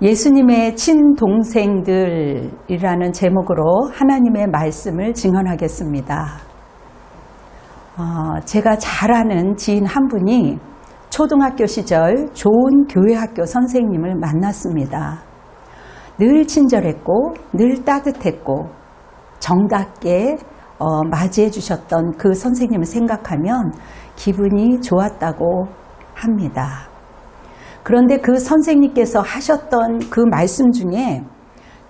예수님의 친동생들이라는 제목으로 하나님의 말씀을 증언하겠습니다. 제가 잘 아는 지인 한 분이 초등학교 시절 좋은 교회학교 선생님을 만났습니다. 늘 친절했고 늘 따뜻했고 정답게 맞이해 주셨던 그 선생님을 생각하면 기분이 좋았다고 합니다. 그런데 그 선생님께서 하셨던 그 말씀 중에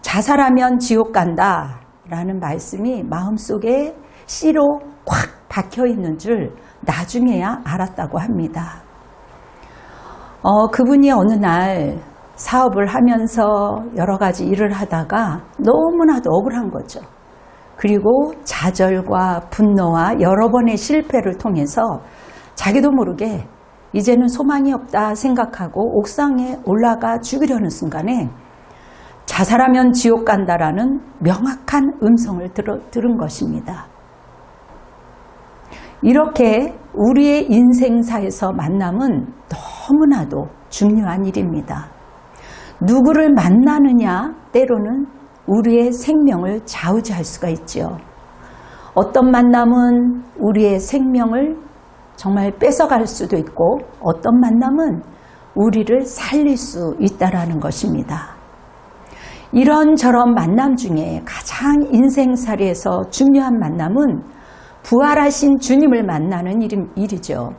자살하면 지옥 간다 라는 말씀이 마음속에 씨로 꽉 박혀 있는 줄 나중에야 알았다고 합니다. 그분이 어느 날 사업을 하면서 여러 가지 일을 하다가 너무나도 억울한 거죠. 그리고 좌절과 분노와 여러 번의 실패를 통해서 자기도 모르게 이제는 소망이 없다 생각하고 옥상에 올라가 죽으려는 순간에 자살하면 지옥 간다라는 명확한 음성을 들은 것입니다. 이렇게 우리의 인생사에서 만남은 너무나도 중요한 일입니다. 누구를 만나느냐 때로는 우리의 생명을 좌우지할 수가 있죠. 어떤 만남은 우리의 생명을 정말 뺏어갈 수도 있고 어떤 만남은 우리를 살릴 수 있다라는 것입니다. 이런저런 만남 중에 가장 인생살이에서 중요한 만남은 부활하신 주님을 만나는 일이죠.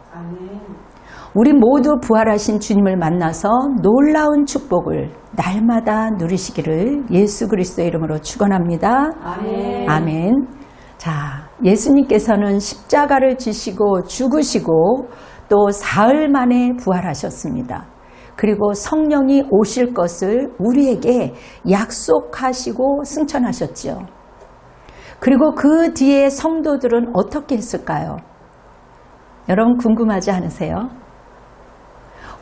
우리 모두 부활하신 주님을 만나서 놀라운 축복을 날마다 누리시기를 예수 그리스도의 이름으로 축원합니다. 아멘. 아멘. 자, 예수님께서는 십자가를 지시고 죽으시고 또 사흘 만에 부활하셨습니다. 그리고 성령이 오실 것을 우리에게 약속하시고 승천하셨죠. 그리고 그 뒤에 성도들은 어떻게 했을까요? 여러분 궁금하지 않으세요?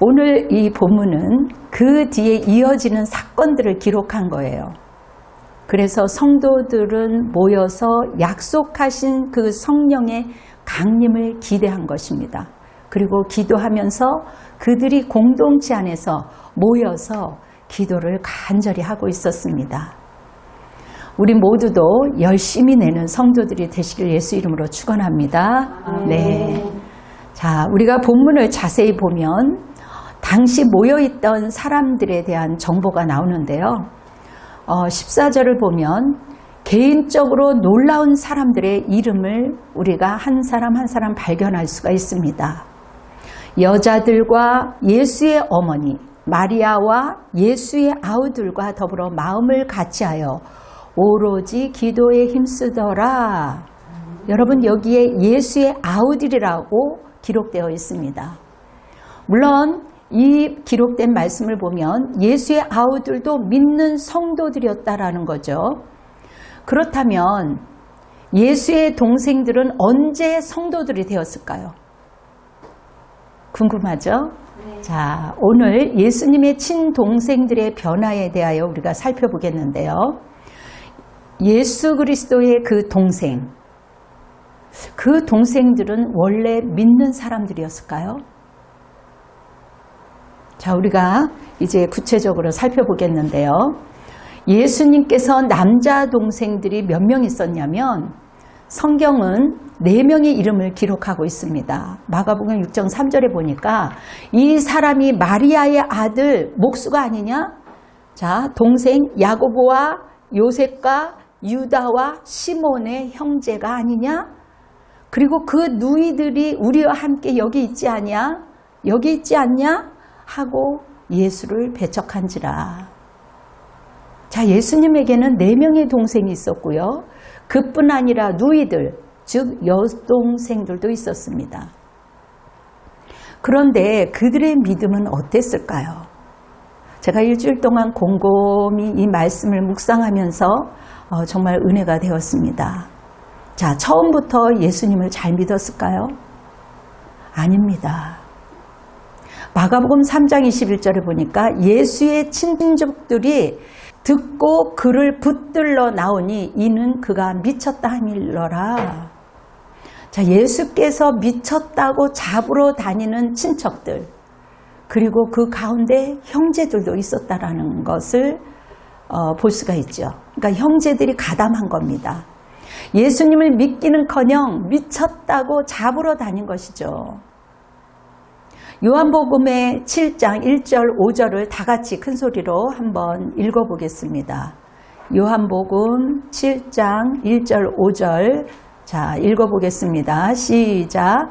오늘 이 본문은 그 뒤에 이어지는 사건들을 기록한 거예요. 그래서 성도들은 모여서 약속하신 그 성령의 강림을 기대한 것입니다. 그리고 기도하면서 그들이 공동체 안에서 모여서 기도를 간절히 하고 있었습니다. 우리 모두도 열심히 내는 성도들이 되시길 예수 이름으로 축원합니다. 네. 자, 우리가 본문을 자세히 보면 당시 모여있던 사람들에 대한 정보가 나오는데요. 14절을 보면 개인적으로 놀라운 사람들의 이름을 우리가 한 사람 한 사람 발견할 수가 있습니다. 여자들과 예수의 어머니 마리아와 예수의 아우들과 더불어 마음을 같이하여 오로지 기도에 힘쓰더라. 여러분 여기에 예수의 아우들이라고 기록되어 있습니다. 물론 이 기록된 말씀을 보면 예수의 아우들도 믿는 성도들이었다라는 거죠. 그렇다면 예수의 동생들은 언제 성도들이 되었을까요? 궁금하죠? 네. 자, 오늘 예수님의 친동생들의 변화에 대하여 우리가 살펴보겠는데요. 예수 그리스도의 그 동생들은 원래 믿는 사람들이었을까요? 자, 우리가 이제 구체적으로 살펴보겠는데요. 예수님께서 남자 동생들이 몇 명 있었냐면 성경은 4명의 이름을 기록하고 있습니다. 마가복음 6장 3절에 보니까 이 사람이 마리아의 아들 목수가 아니냐? 자, 동생 야고보와 요셉과 유다와 시몬의 형제가 아니냐? 그리고 그 누이들이 우리와 함께 여기 있지 않냐? 여기 있지 않냐? 하고 예수를 배척한지라. 자, 예수님에게는 4명의 동생이 있었고요. 그뿐 아니라 누이들, 즉 여동생들도 있었습니다. 그런데 그들의 믿음은 어땠을까요? 제가 일주일 동안 곰곰이 이 말씀을 묵상하면서 정말 은혜가 되었습니다. 자, 처음부터 예수님을 잘 믿었을까요? 아닙니다. 마가복음 3장 21절에 보니까 예수의 친족들이 듣고 그를 붙들러 나오니 이는 그가 미쳤다 함일러라. 자, 예수께서 미쳤다고 잡으러 다니는 친척들, 그리고 그 가운데 형제들도 있었다라는 것을 볼 수가 있죠. 그러니까 형제들이 가담한 겁니다. 예수님을 믿기는커녕 미쳤다고 잡으러 다닌 것이죠. 요한복음의 7장 1절 5절을 다 같이 큰 소리로 한번 읽어보겠습니다. 요한복음 7장 1절 5절 자 읽어보겠습니다. 시작.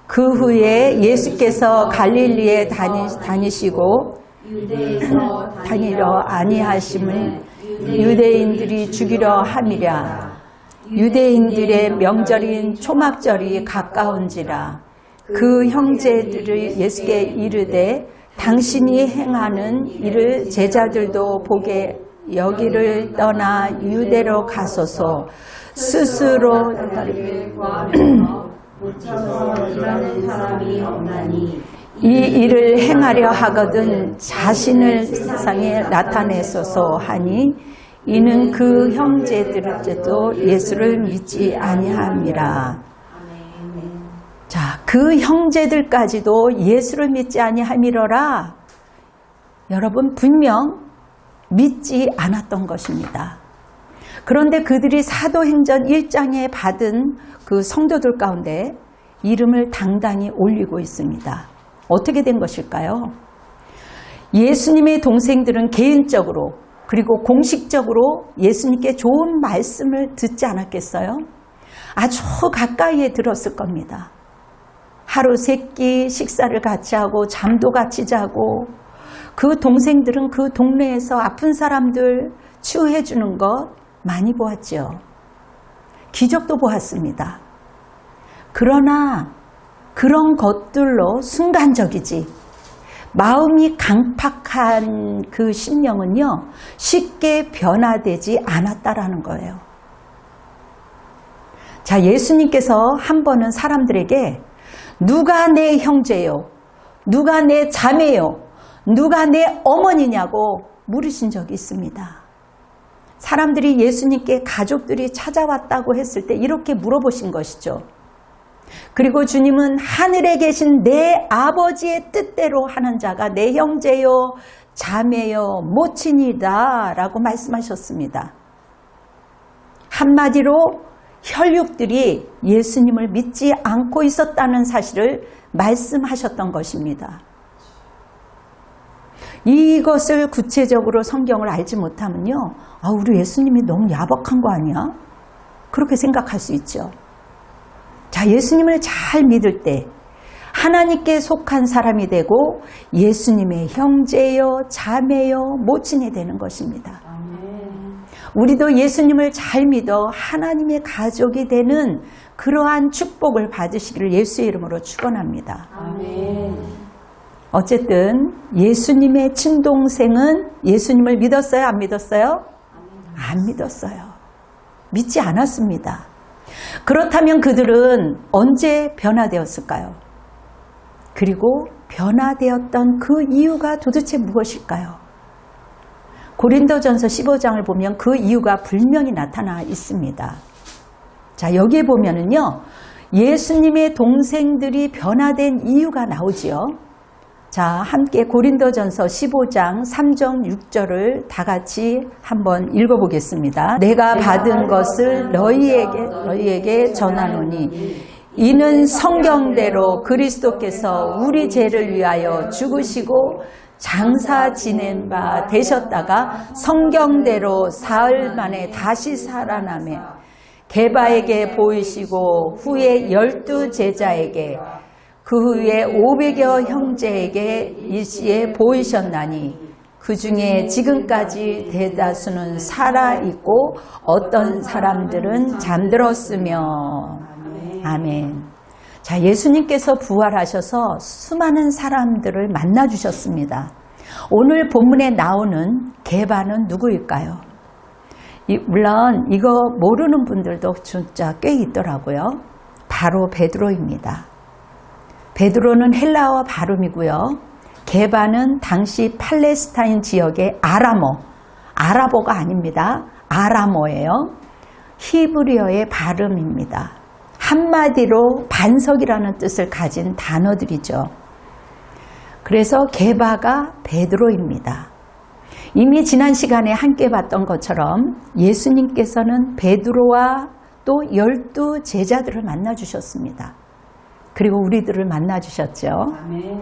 그 후에 예수께서 갈릴리에 다니시고 유대에서 다니려 아니하심을 유대인들이 죽이려 함이랴. 유대인들의 명절인 초막절이 가까운지라. 그 형제들이 예수께 이르되 당신이 행하는 일을 제자들도 보게 여기를 떠나 유대로 가소서. 스스로 이 일을 행하려 하거든 자신을 세상에 나타내소서 하니 이는 그 형제들도 예수를 믿지 아니함이라. 자, 그 형제들까지도 예수를 믿지 아니함이로라. 여러분 분명 믿지 않았던 것입니다. 그런데 그들이 사도행전 1장에 받은 그 성도들 가운데 이름을 당당히 올리고 있습니다. 어떻게 된 것일까요? 예수님의 동생들은 개인적으로 그리고 공식적으로 예수님께 좋은 말씀을 듣지 않았겠어요? 아주 가까이에 들었을 겁니다. 하루 세끼 식사를 같이 하고 잠도 같이 자고 그 동생들은 그 동네에서 아픈 사람들 치유해 주는 것 많이 보았죠. 기적도 보았습니다. 그러나 그런 것들로 순간적이지 마음이 강팍한 그 심령은요 쉽게 변화되지 않았다라는 거예요. 자, 예수님께서 한 번은 사람들에게 누가 내 형제요? 누가 내 자매요? 누가 내 어머니냐고 물으신 적이 있습니다. 사람들이 예수님께 가족들이 찾아왔다고 했을 때 이렇게 물어보신 것이죠. 그리고 주님은 하늘에 계신 내 아버지의 뜻대로 하는 자가 내 형제요, 자매요, 모친이다 라고 말씀하셨습니다. 한마디로 혈육들이 예수님을 믿지 않고 있었다는 사실을 말씀하셨던 것입니다. 이것을 구체적으로 성경을 알지 못하면요, 우리 예수님이 너무 야박한 거 아니야? 그렇게 생각할 수 있죠. 자, 예수님을 잘 믿을 때 하나님께 속한 사람이 되고 예수님의 형제요, 자매요, 모친이 되는 것입니다. 우리도 예수님을 잘 믿어 하나님의 가족이 되는 그러한 축복을 받으시기를 예수의 이름으로 축원합니다. 아멘. 어쨌든 예수님의 친동생은 예수님을 믿었어요? 안 믿었어요? 안 믿었어요. 믿지 않았습니다. 그렇다면 그들은 언제 변화되었을까요? 그리고 변화되었던 그 이유가 도대체 무엇일까요? 고린도전서 15장을 보면 그 이유가 분명히 나타나 있습니다. 자, 여기에 보면은요, 예수님의 동생들이 변화된 이유가 나오지요. 자, 함께 고린도전서 15장 3절 6절을 다 같이 한번 읽어보겠습니다. 내가 받은 것을 너희에게 전하노니 이는 성경대로 그리스도께서 우리 죄를 위하여 죽으시고 장사 지낸 바 되셨다가 성경대로 사흘 만에 다시 살아나매 게바에게 보이시고 후에 12 제자에게 그 후에 500여 형제에게 일시에 보이셨나니 그 중에 지금까지 대다수는 살아있고 어떤 사람들은 잠들었으며. 아멘. 자, 예수님께서 부활하셔서 수많은 사람들을 만나주셨습니다. 오늘 본문에 나오는 게바는 누구일까요? 물론 이거 모르는 분들도 진짜 꽤 있더라고요. 바로 베드로입니다. 베드로는 헬라어 발음이고요. 게바는 당시 팔레스타인 지역의 아라버가 아닙니다. 아람어예요. 히브리어의 발음입니다. 한마디로 반석이라는 뜻을 가진 단어들이죠. 그래서 게바가 베드로입니다. 이미 지난 시간에 함께 봤던 것처럼 예수님께서는 베드로와 또 12 제자들을 만나주셨습니다. 그리고 우리들을 만나주셨죠. 아멘.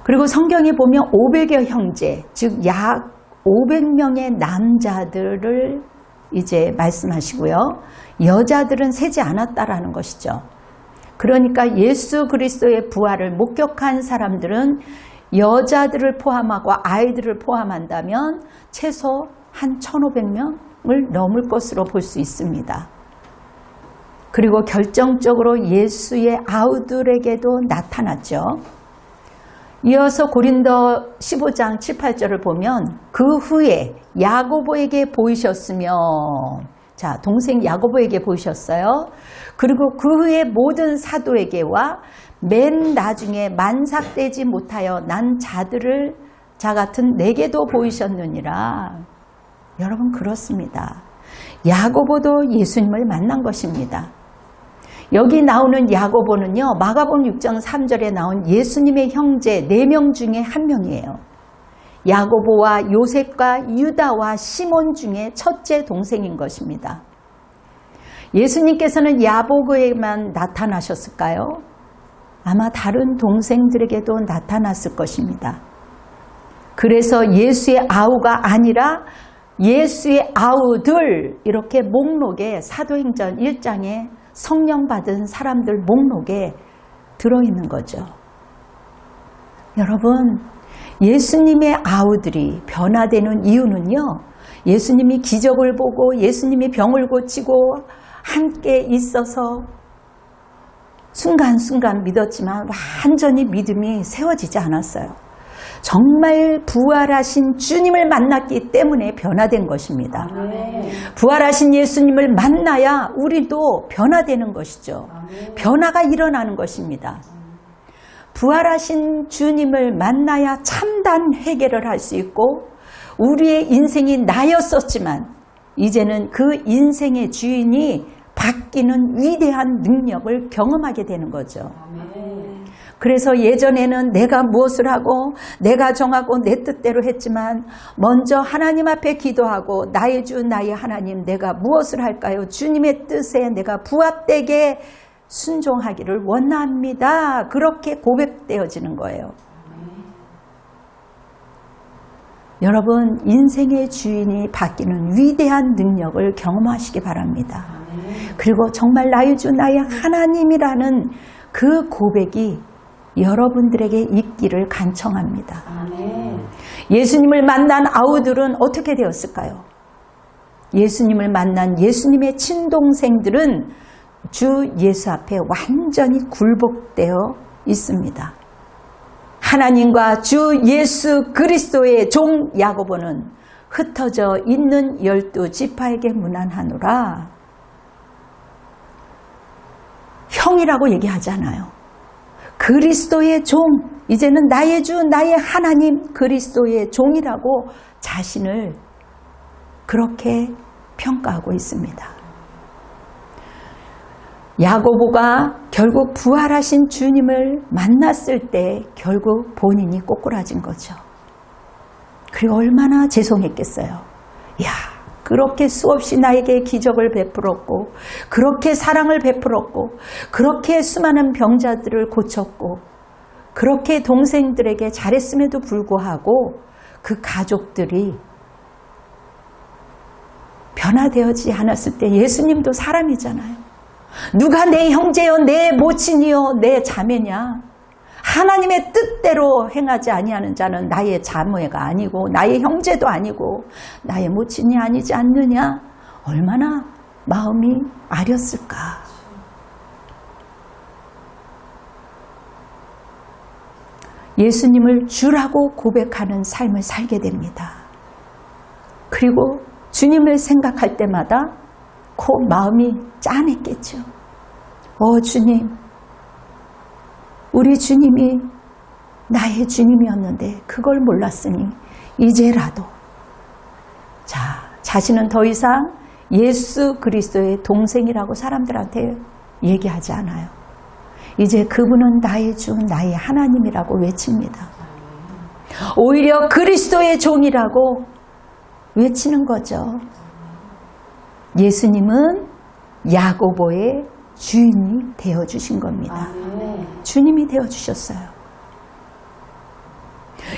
그리고 성경에 보면 500여 형제, 즉 약 500명의 남자들을 이제 말씀하시고요. 여자들은 세지 않았다라는 것이죠. 그러니까 예수 그리스도의 부활을 목격한 사람들은 여자들을 포함하고 아이들을 포함한다면 최소 한 1,500명을 넘을 것으로 볼 수 있습니다. 그리고 결정적으로 예수의 아우들에게도 나타났죠. 이어서 고린도 15장 7, 8절을 보면 그 후에 야고보에게 보이셨으며, 자, 동생 야고보에게 보이셨어요. 그리고 그 후에 모든 사도에게와 맨 나중에 만삭되지 못하여 난 자들을 자 같은 내게도 보이셨느니라. 여러분, 그렇습니다. 야고보도 예수님을 만난 것입니다. 여기 나오는 야고보는요, 마가복음 6장 3절에 나온 예수님의 형제 4명 중에 1명이에요. 야고보와 요셉과 유다와 시몬 중에 첫째 동생인 것입니다. 예수님께서는 야고보에게만 나타나셨을까요? 아마 다른 동생들에게도 나타났을 것입니다. 그래서 예수의 아우가 아니라 예수의 아우들, 이렇게 목록에 사도행전 1장에 성령 받은 사람들 목록에 들어있는 거죠. 여러분, 예수님의 아우들이 변화되는 이유는요, 예수님이 기적을 보고 예수님이 병을 고치고 함께 있어서 순간순간 믿었지만 완전히 믿음이 세워지지 않았어요. 정말 부활하신 주님을 만났기 때문에 변화된 것입니다. 아멘. 부활하신 예수님을 만나야 우리도 변화되는 것이죠. 아멘. 변화가 일어나는 것입니다. 부활하신 주님을 만나야 참단 해결을 할 수 있고, 우리의 인생이 나였었지만 이제는 그 인생의 주인이 바뀌는 위대한 능력을 경험하게 되는 거죠. 아멘. 그래서 예전에는 내가 무엇을 하고 내가 정하고 내 뜻대로 했지만, 먼저 하나님 앞에 기도하고 나의 주 나의 하나님, 내가 무엇을 할까요? 주님의 뜻에 내가 부합되게 순종하기를 원합니다. 그렇게 고백되어지는 거예요. 여러분, 인생의 주인이 바뀌는 위대한 능력을 경험하시기 바랍니다. 그리고 정말 나의 주 나의 하나님이라는 그 고백이 여러분들에게 있기를 간청합니다. 아멘. 예수님을 만난 아우들은 어떻게 되었을까요? 예수님을 만난 예수님의 친동생들은 주 예수 앞에 완전히 굴복되어 있습니다. 하나님과 주 예수 그리스도의 종 야고보는 흩어져 있는 12지파에게 문안하노라. 형이라고 얘기하지 않아요. 그리스도의 종, 이제는 나의 주 나의 하나님 그리스도의 종이라고 자신을 그렇게 평가하고 있습니다. 야고보가 결국 부활하신 주님을 만났을 때 결국 본인이 꼬꾸라진 거죠. 그리고 얼마나 죄송했겠어요. 야, 그렇게 수없이 나에게 기적을 베풀었고, 그렇게 사랑을 베풀었고, 그렇게 수많은 병자들을 고쳤고, 그렇게 동생들에게 잘했음에도 불구하고 그 가족들이 변화되어지지 않았을 때, 예수님도 사람이잖아요. 누가 내 형제요, 내 모친이요, 내 자매냐? 하나님의 뜻대로 행하지 아니하는 자는 나의 자매가 아니고 나의 형제도 아니고 나의 모친이 아니지 않느냐? 얼마나 마음이 아렸을까? 예수님을 주라고 고백하는 삶을 살게 됩니다. 그리고 주님을 생각할 때마다 마음이 짠했겠죠. 주님, 우리 주님이 나의 주님이었는데 그걸 몰랐으니 이제라도, 자, 자신은 더 이상 예수 그리스도의 동생이라고 사람들한테 얘기하지 않아요. 이제 그분은 나의 주, 나의 하나님이라고 외칩니다. 오히려 그리스도의 종이라고 외치는 거죠. 예수님은 야고보의 주인이 되어주신 겁니다. 주님이 되어주셨어요.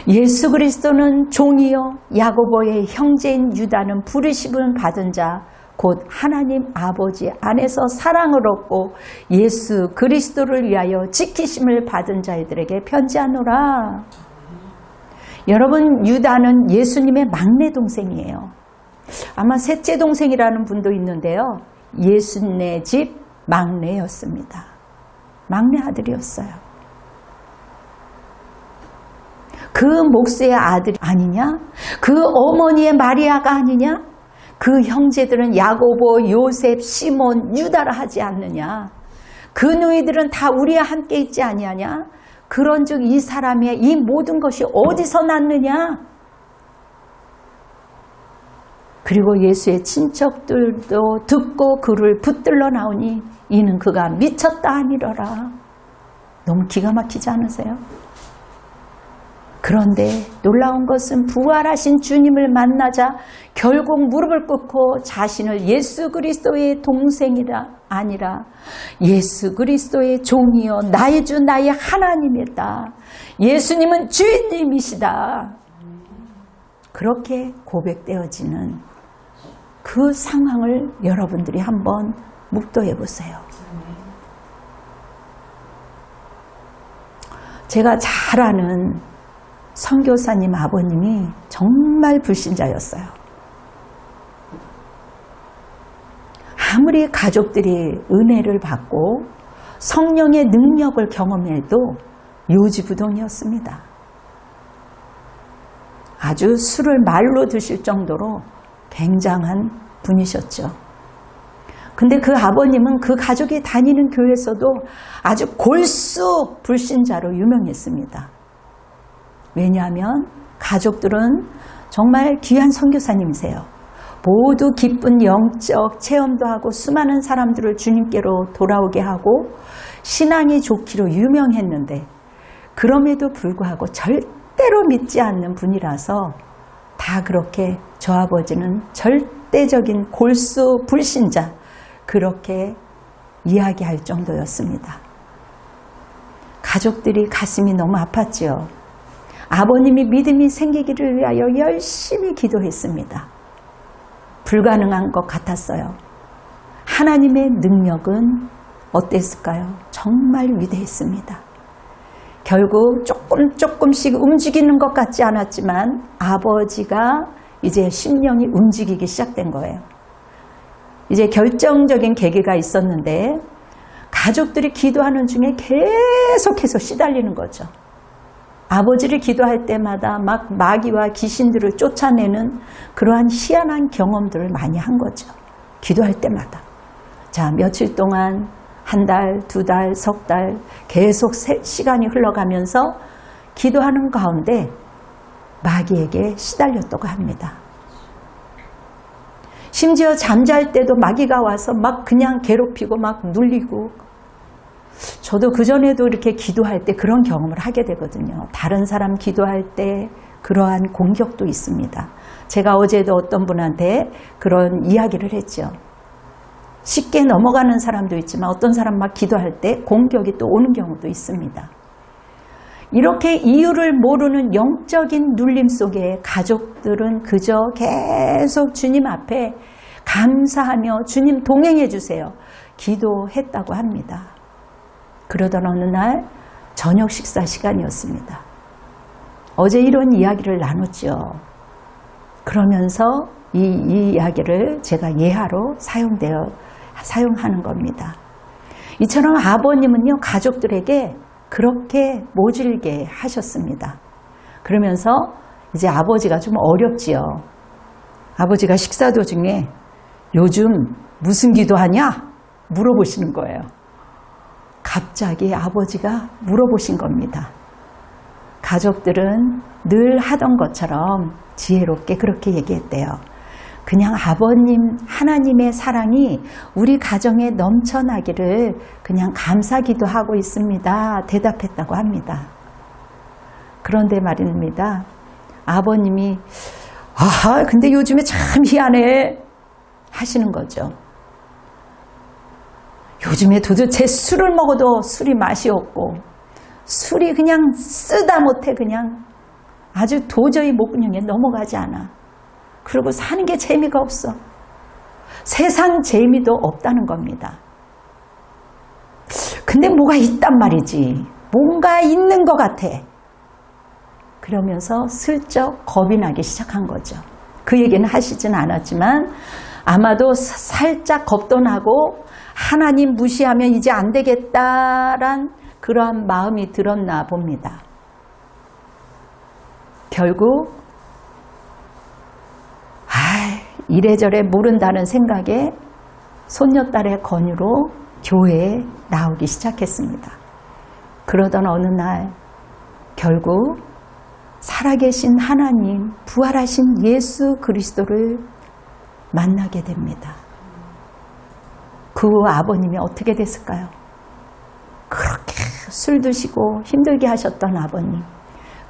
예수 그리스도는 종이요 야고보의 형제인 유다는 부르심을 받은 자 곧 하나님 아버지 안에서 사랑을 얻고 예수 그리스도를 위하여 지키심을 받은 자들에게 편지하노라. 여러분, 유다는 예수님의 막내 동생이에요. 아마 셋째 동생이라는 분도 있는데요. 예수네 집 막내였습니다. 막내 아들이었어요. 그 목수의 아들이 아니냐? 그 어머니의 마리아가 아니냐? 그 형제들은 야고보, 요셉, 시몬, 유다라 하지 않느냐? 그 너희들은 다 우리와 함께 있지 아니하냐? 그런즉 이 사람의 이 모든 것이 어디서 났느냐? 그리고 예수의 친척들도 듣고 그를 붙들러 나오니 이는 그가 미쳤다 하니라. 너무 기가 막히지 않으세요? 그런데 놀라운 것은 부활하신 주님을 만나자 결국 무릎을 꿇고 자신을 예수 그리스도의 동생이라 아니라 예수 그리스도의 종이요 나의 주 나의 하나님이다. 예수님은 주인님이시다. 그렇게 고백되어지는 그 상황을 여러분들이 한번 묵도해 보세요. 제가 잘 아는 선교사님 아버님이 정말 불신자였어요. 아무리 가족들이 은혜를 받고 성령의 능력을 경험해도 요지부동이었습니다. 아주 술을 말로 드실 정도로 굉장한 분이셨죠. 근데 그 아버님은 그 가족이 다니는 교회에서도 아주 골수 불신자로 유명했습니다. 왜냐하면 가족들은 정말 귀한 선교사님이세요. 모두 기쁜 영적 체험도 하고 수많은 사람들을 주님께로 돌아오게 하고 신앙이 좋기로 유명했는데 그럼에도 불구하고 절대로 믿지 않는 분이라서 다 그렇게 저 아버지는 절대적인 골수 불신자 그렇게 이야기할 정도였습니다. 가족들이 가슴이 너무 아팠지요. 아버님이 믿음이 생기기를 위하여 열심히 기도했습니다. 불가능한 것 같았어요. 하나님의 능력은 어땠을까요? 정말 위대했습니다. 결국 조금씩 움직이는 것 같지 않았지만 아버지가 이제 심령이 움직이기 시작된 거예요. 이제 결정적인 계기가 있었는데 가족들이 기도하는 중에 계속해서 시달리는 거죠. 아버지를 기도할 때마다 막 마귀와 귀신들을 쫓아내는 그러한 희한한 경험들을 많이 한 거죠. 기도할 때마다. 자, 며칠 동안 한 달, 두 달, 석 달 계속 시간이 흘러가면서 기도하는 가운데 마귀에게 시달렸다고 합니다. 심지어 잠잘 때도 마귀가 와서 막 그냥 괴롭히고 막 눌리고 저도 그전에도 이렇게 기도할 때 그런 경험을 하게 되거든요. 다른 사람 기도할 때 그러한 공격도 있습니다. 제가 어제도 어떤 분한테 그런 이야기를 했죠. 쉽게 넘어가는 사람도 있지만 어떤 사람 막 기도할 때 공격이 또 오는 경우도 있습니다. 이렇게 이유를 모르는 영적인 눌림 속에 가족들은 그저 계속 주님 앞에 감사하며 주님 동행해 주세요. 기도했다고 합니다. 그러던 어느 날 저녁 식사 시간이었습니다. 어제 이런 이야기를 나눴죠. 그러면서 이 이야기를 제가 예화로 사용하는 겁니다. 이처럼 아버님은요, 가족들에게 그렇게 모질게 하셨습니다. 그러면서 이제 아버지가 좀 어렵지요. 아버지가 식사 도중에 요즘 무슨 기도하냐? 물어보시는 거예요. 갑자기 아버지가 물어보신 겁니다. 가족들은 늘 하던 것처럼 지혜롭게 그렇게 얘기했대요. 그냥 아버님 하나님의 사랑이 우리 가정에 넘쳐나기를 그냥 감사기도 하고 있습니다. 대답했다고 합니다. 그런데 말입니다. 아버님이 근데 요즘에 참 희한해 하시는 거죠. 요즘에 도대체 술을 먹어도 술이 맛이 없고 술이 그냥 쓰다 못해 그냥 아주 도저히 목구멍에 넘어가지 않아. 그리고 사는 게 재미가 없어. 세상 재미도 없다는 겁니다. 근데 뭐가 있단 말이지. 뭔가 있는 것 같아. 그러면서 슬쩍 겁이 나기 시작한 거죠. 그 얘기는 하시진 않았지만 아마도 살짝 겁도 나고 하나님 무시하면 이제 안 되겠다란 그러한 마음이 들었나 봅니다. 결국 이래저래 모른다는 생각에 손녀딸의 권유로 교회에 나오기 시작했습니다. 그러던 어느 날 결국 살아계신 하나님, 부활하신 예수 그리스도를 만나게 됩니다. 그 아버님이 어떻게 됐을까요? 그렇게 술 드시고 힘들게 하셨던 아버님,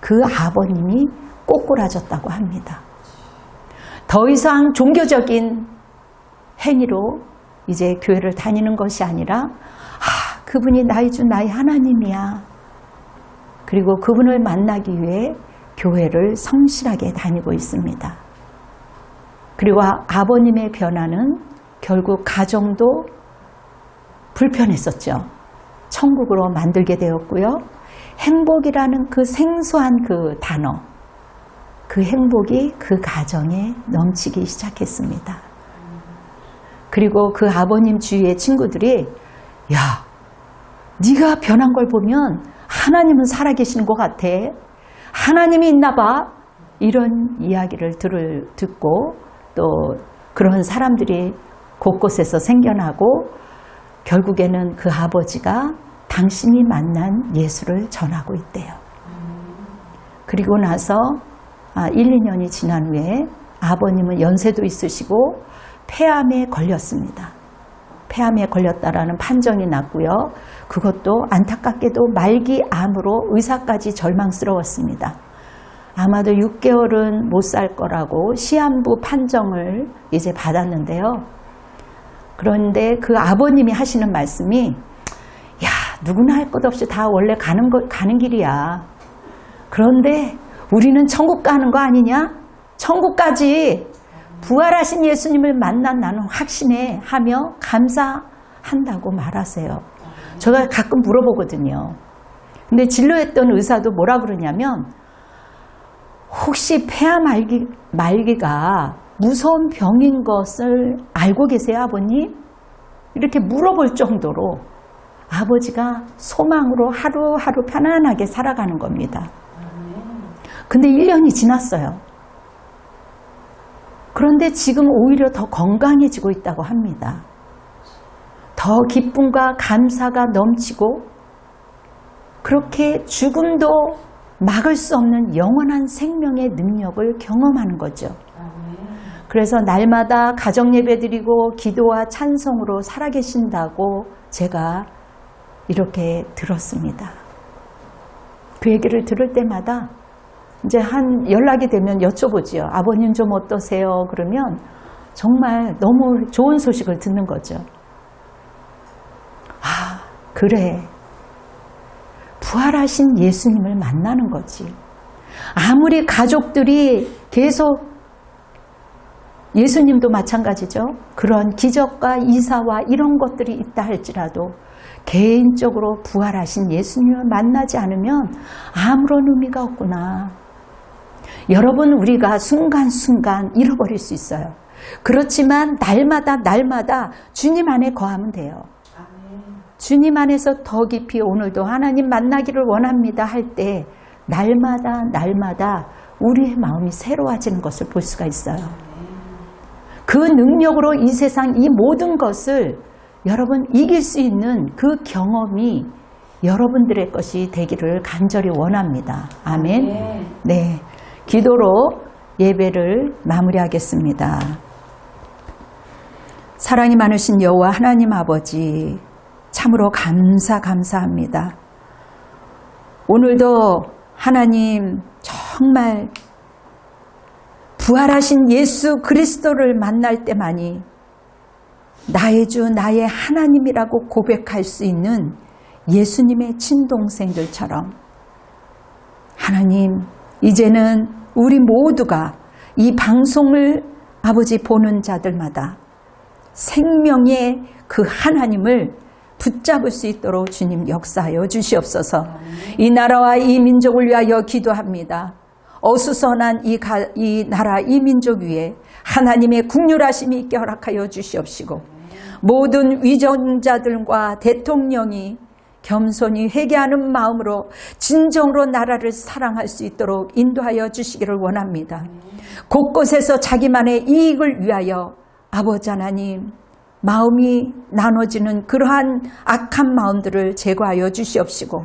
그 아버님이 꼬꾸라졌다고 합니다. 더 이상 종교적인 행위로 이제 교회를 다니는 것이 아니라 그분이 나의 주 나의 하나님이야. 그리고 그분을 만나기 위해 교회를 성실하게 다니고 있습니다. 그리고 아버님의 변화는 결국 가정도 불편했었죠. 천국으로 만들게 되었고요. 행복이라는 그 생소한 그 단어, 그 행복이 그 가정에 넘치기 시작했습니다. 그리고 그 아버님 주위의 친구들이 네가 변한 걸 보면 하나님은 살아계시는 것 같아. 하나님이 있나 봐. 이런 이야기를 듣고 또 그런 사람들이 곳곳에서 생겨나고 결국에는 그 아버지가 당신이 만난 예수를 전하고 있대요. 그리고 나서 1, 2년이 지난 후에 아버님은 연세도 있으시고 폐암에 걸렸습니다. 폐암에 걸렸다라는 판정이 났고요. 그것도 안타깝게도 말기암으로 의사까지 절망스러웠습니다. 아마도 6개월은 못 살 거라고 시한부 판정을 이제 받았는데요. 그런데 그 아버님이 하시는 말씀이 누구나 할 것 없이 다 원래 가는 길이야. 그런데 우리는 천국 가는 거 아니냐? 천국까지 부활하신 예수님을 만난 나는 확신해 하며 감사한다고 말하세요. 제가 가끔 물어보거든요. 근데 진료했던 의사도 뭐라 그러냐면 혹시 폐암 말기가 무서운 병인 것을 알고 계세요, 아버님? 이렇게 물어볼 정도로 아버지가 소망으로 하루하루 편안하게 살아가는 겁니다. 근데 1년이 지났어요. 그런데 지금 오히려 더 건강해지고 있다고 합니다. 더 기쁨과 감사가 넘치고 그렇게 죽음도 막을 수 없는 영원한 생명의 능력을 경험하는 거죠. 그래서 날마다 가정 예배 드리고 기도와 찬송으로 살아계신다고 제가 이렇게 들었습니다. 그 얘기를 들을 때마다 이제 연락이 되면 여쭤보지요. 아버님 좀 어떠세요? 그러면 정말 너무 좋은 소식을 듣는 거죠. 그래. 부활하신 예수님을 만나는 거지. 아무리 가족들이 계속 예수님도 마찬가지죠. 그런 기적과 이사와 이런 것들이 있다 할지라도 개인적으로 부활하신 예수님을 만나지 않으면 아무런 의미가 없구나. 여러분, 우리가 순간순간 잃어버릴 수 있어요. 그렇지만 날마다 주님 안에 거하면 돼요. 주님 안에서 더 깊이 오늘도 하나님 만나기를 원합니다 할 때 날마다 우리의 마음이 새로워지는 것을 볼 수가 있어요. 그 능력으로 이 세상 이 모든 것을 여러분 이길 수 있는 그 경험이 여러분들의 것이 되기를 간절히 원합니다. 아멘. 네, 기도로 예배를 마무리하겠습니다. 사랑이 많으신 여호와 하나님 아버지, 참으로 감사합니다. 오늘도 하나님 정말 부활하신 예수 그리스도를 만날 때만이 나의 주 나의 하나님이라고 고백할 수 있는 예수님의 친동생들처럼 하나님, 이제는 우리 모두가 이 방송을 아버지 보는 자들마다 생명의 그 하나님을 붙잡을 수 있도록 주님 역사하여 주시옵소서. 이 나라와 이 민족을 위하여 기도합니다. 어수선한 이 나라 이 민족 위에 하나님의 긍휼하심이 있게 허락하여 주시옵시고, 모든 위정자들과 대통령이 겸손히 회개하는 마음으로 진정으로 나라를 사랑할 수 있도록 인도하여 주시기를 원합니다. 곳곳에서 자기만의 이익을 위하여 아버지 하나님, 마음이 나눠지는 그러한 악한 마음들을 제거하여 주시옵시고,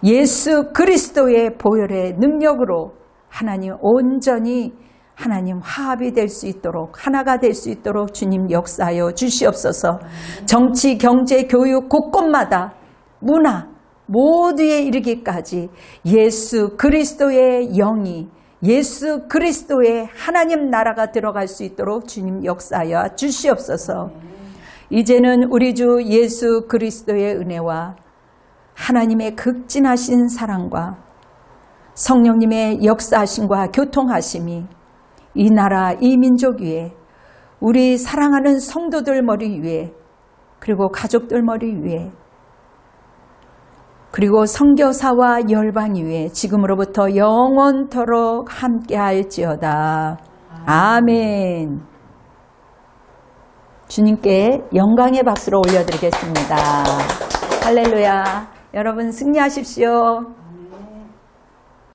예수 그리스도의 보혈의 능력으로 하나님 온전히 하나님 화합이 될 수 있도록, 하나가 될 수 있도록 주님 역사하여 주시옵소서. 정치, 경제, 교육 곳곳마다 문화 모두에 이르기까지 예수 그리스도의 영이, 예수 그리스도의 하나님 나라가 들어갈 수 있도록 주님 역사하여 주시옵소서. 이제는 우리 주 예수 그리스도의 은혜와 하나님의 극진하신 사랑과 성령님의 역사하심과 교통하심이 이 나라 이 민족 위에, 우리 사랑하는 성도들 머리 위에, 그리고 가족들 머리 위에, 그리고 선교사와 열방 위에 지금으로부터 영원토록 함께할지어다. 아멘. 주님께 영광의 박수로 올려드리겠습니다. 할렐루야. 여러분 승리하십시오.